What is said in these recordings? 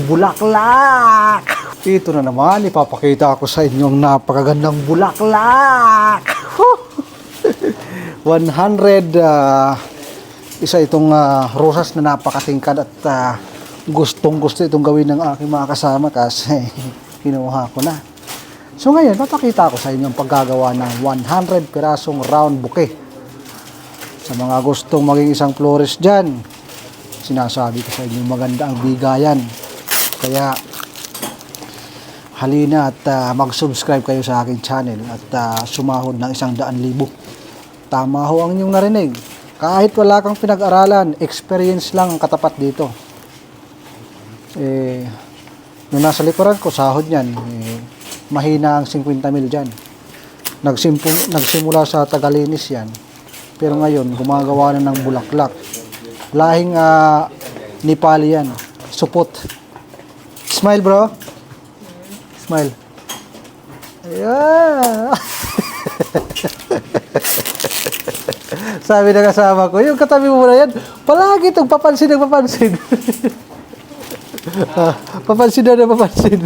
bulaklak. Ito na naman, ipapakita ko sa inyo ang napakagandang bulaklak. 100 isa itong rosas na napakatingkad at gustong gusto itong gawin ng aking mga kasama kasi kinuha ko na. So ngayon, papakita ko sa inyo ang paggagawa ng 100 pirasong round bouquet. Sa mga gustong maging isang florist dyan, sinasabi ko sa inyo maganda ang bigayan. Kaya halina at mag-subscribe kayo sa aking channel at sumahod ng 100,000. Tama ho ang inyong narinig. Kahit wala kang pinag-aralan, experience lang ang katapat dito. Yung nasa likuran ko, sahod yan. Mahina ang 50,000 dyan. Nagsimula sa Tagalinis yan. Pero ngayon, gumagawa na ng bulaklak. Lahing Nepali yan. Supot. Smile, bro. Smile. Yeah. Sabi na kasama ko, yung katabi mo na yan, palagi itong papansin ng papansin. Papansin na papansin.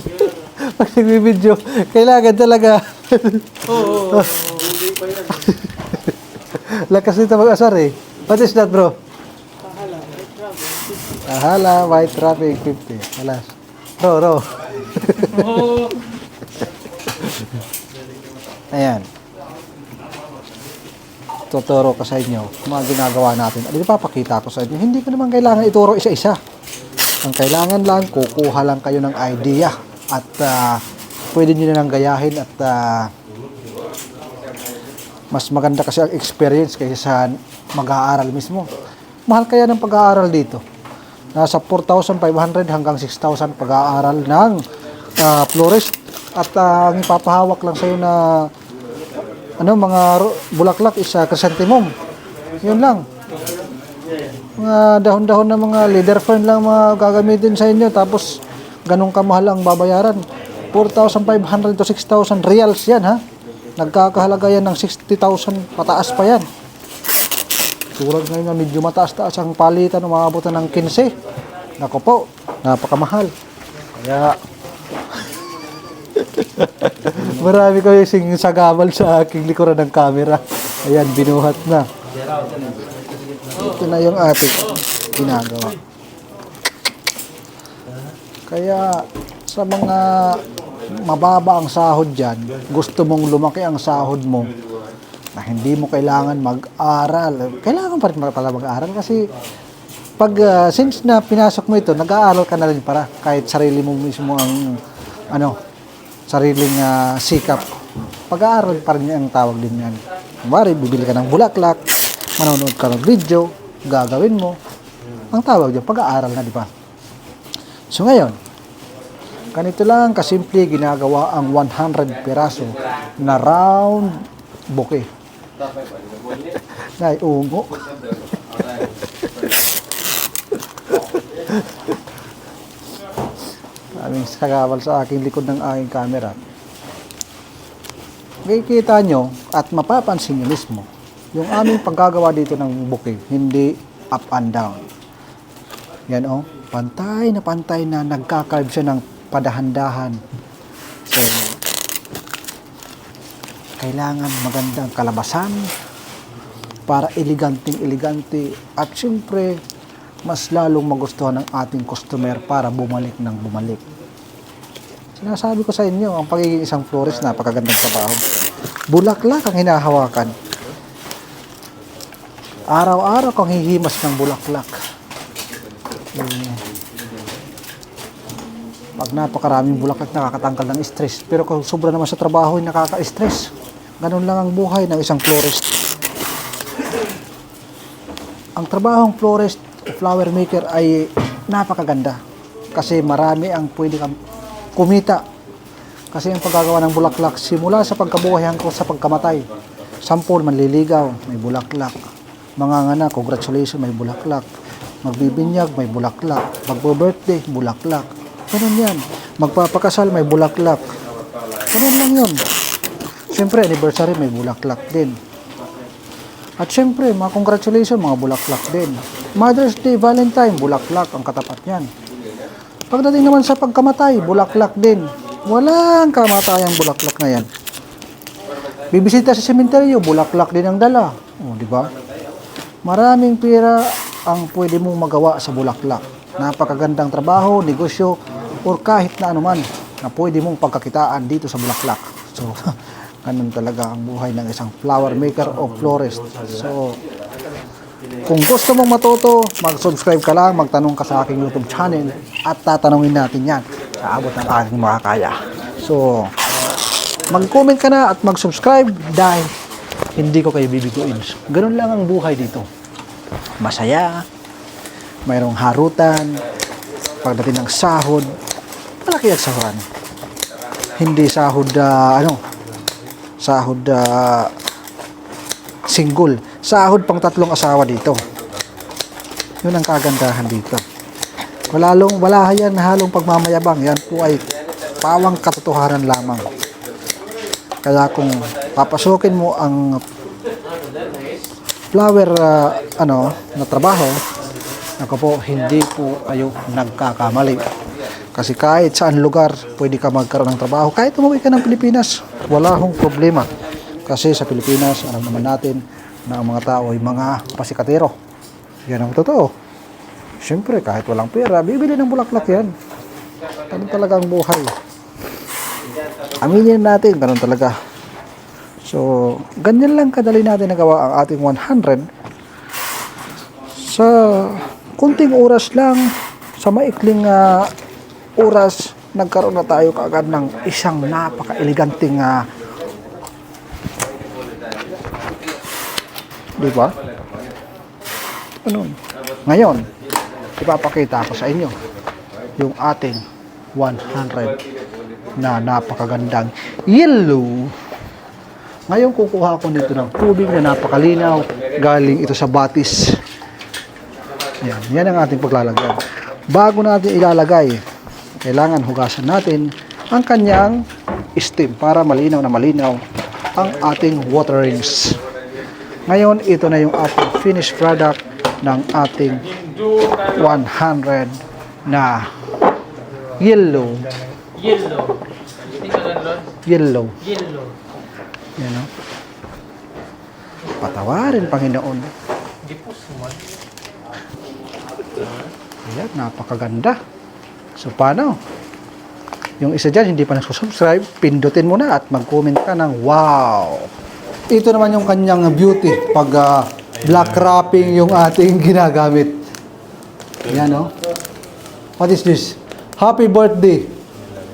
Pag nagbibideo, kailangan talaga. Oo. Lakas nito mag-asar eh. What is that, bro? Kahala, white traffic 50. Alas. Ro. Ayan. Tuturo ko sa inyo mga ginagawa natin. Ano ipapakita ko sa inyo? Hindi ko naman kailangan ituro isa-isa. Ang kailangan lang, kukuha lang kayo ng idea. At pwede nyo na lang gayahin at mas maganda kasi ang experience kaysa sa mag-aaral mismo. Mahal kaya ng pag-aaral dito. Nasa 4,500 hanggang 6,000 pag-aaral ng florist. At ang ipapahawak lang sa'yo na mga bulaklak is chrysanthemum. Yun lang. Mga dahon-dahon na mga leader fern lang mga gagamitin sa inyo. Tapos ganun kamahal ang babayaran. 4,500 to 6,000 reals yan, ha? Nagkakahalaga yan ng 60,000 pataas pa yan. Tulad ngayon na medyo mataas-taas ang palitan, umabutan ng 15. Nako po, napakamahal. Kaya marami ko yung sagabal sa aking likuran ng camera. Ayan, binuhat na. Ito na yung ating ginagawa. Kaya sa mga mababa ang sahod dyan, gusto mong lumaki ang sahod mo na hindi mo kailangan mag-aral. Kailangan pa rin pala mag-aral kasi pag since na pinasok mo ito, nag-aaral ka na rin para kahit sarili mo mismo ang sariling sikap. Pag-aaral pa rin ang tawag din yan. Kumari, bibili ka ng bulaklak, manonood ka ng video, gagawin mo. Ang tawag dyan, pag-aaral na, di ba? So ngayon, ganito lang kasimple ginagawa ang 100 piraso na round bouquet. Nay, ungo. Aming sagabal sa aking likod ng aking camera. Makikita nyo at mapapansin nyo mismo yung aming paggagawa dito ng bouquet, hindi up and down. Yan pantay na nagkakarve siya ng padahan-dahan. So, kailangan magandang kalabasan para elegante at syempre mas lalong magustuhan ng ating customer para bumalik ng bumalik. Sinasabi ko sa inyo, ang pagiging isang florist, napakagandang trabaho. Bulaklak ang hinahawakan. Araw-araw kang hihimas ng bulaklak. Pag napakaraming bulaklak, nakakatanggal ng stress. Pero kung sobra naman sa trabaho, nakaka-stress. Ganun lang ang buhay ng isang florist. Ang trabahong florist, flower maker ay napakaganda. Kasi marami ang pwede kang kumita. Kasi ang paggagawa ng bulaklak, simula sa pagkabuhay hanggang sa pagkamatay. Sampol, manliligaw, may bulaklak. Manganganak, congratulations, may bulaklak. Magbibinyag, may bulaklak. Magbo-birthday, bulaklak. Ganun yan. Magpapakasal, may bulaklak. Ganun lang yun. Siyempre, anniversary, may bulaklak din. At siyempre, mga congratulations, mga bulaklak din. Mother's Day, Valentine, bulaklak ang katapat niyan. Pagdating naman sa pagkamatay, bulaklak din. Walang kamatayang bulaklak na yan. Bibisita sa sementeryo, bulaklak din ang dala. O, di ba? Maraming pera ang pwede mong magawa sa bulaklak. Napakagandang trabaho, negosyo, or kahit na anuman na pwede mong pagkakitaan dito sa bulaklak. So, ganun talaga ang buhay ng isang flower maker o florist. So, kung gusto mong matuto, mag-subscribe ka lang, magtanong ka sa aking YouTube channel at tatanungin natin yan sa abot ng aking makakaya. So, mag-comment ka na at mag-subscribe dahil hindi ko kayo bibiguin. Ganun lang ang buhay dito. Masaya, mayroong harutan, pagdating ng sahod, malaki ang sahuran. Hindi sahod, sahod single. Sahod pang 3 asawa dito. Yun ang kagandahan dito. Wala yan halong pagmamayabang. Yan po ay pawang katotohanan lamang. Kaya kung papasukin mo ang flower na trabaho, ako po, hindi po kayo nagkakamali. Kasi kahit saan lugar pwede ka magkaroon ng trabaho. Kahit umuwi ka ng Pilipinas, wala hong problema. Kasi sa Pilipinas, alam naman natin na ang mga tao ay mga pasikatero. Yan ang totoo. Siyempre, kahit walang pera, bibili ng bulaklak yan. Ganun talaga ang buhay. Aminin natin, ganun talaga. So, ganyan lang kadali natin nagawa ang ating 100 sa kunting oras lang, sa maikling oras, nagkaroon na tayo kaagad ng isang napaka-eleganting di ba? Ano? Ngayon, ipapakita ko sa inyo yung ating 100 na napakagandang yellow. Ngayon, kukuha ko nito ng tubig na napakalinaw. Galing ito sa batis. Yan ang ating paglalagay. Bago natin ilalagay, kailangan hugasan natin ang kanyang stem para malinaw na malinaw ang ating water rings. Ngayon, ito na yung ating finished product ng ating 100 na yellow. Yellow. Yan o. Patawarin, Panginoon. Ayan, napakaganda. So, paano? Yung isa dyan, hindi pa nagsusubscribe, pindutin mo na at mag-comment ka ng wow! Ito naman yung kanyang beauty pag black wrapping yung ating ginagamit. Yan, no? What is this? Happy birthday,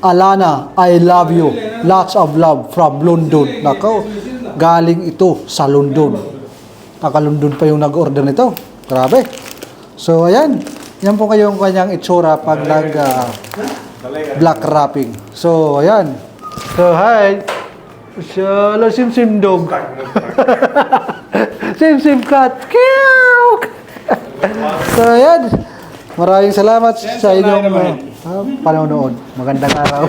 Alana, I love you. Lots of love from London. Nako, galing ito sa London. Kaka-London pa yung nag-order nito. Grabe. So, ayan. Yan po kayong kanyang itsura pag black wrapping. So, ayan. So, hi. Shala, sim-sim dog. Sim-sim cat. Kiyaw! So, ayan. Maraming salamat sa inyong panonood. Magandang araw.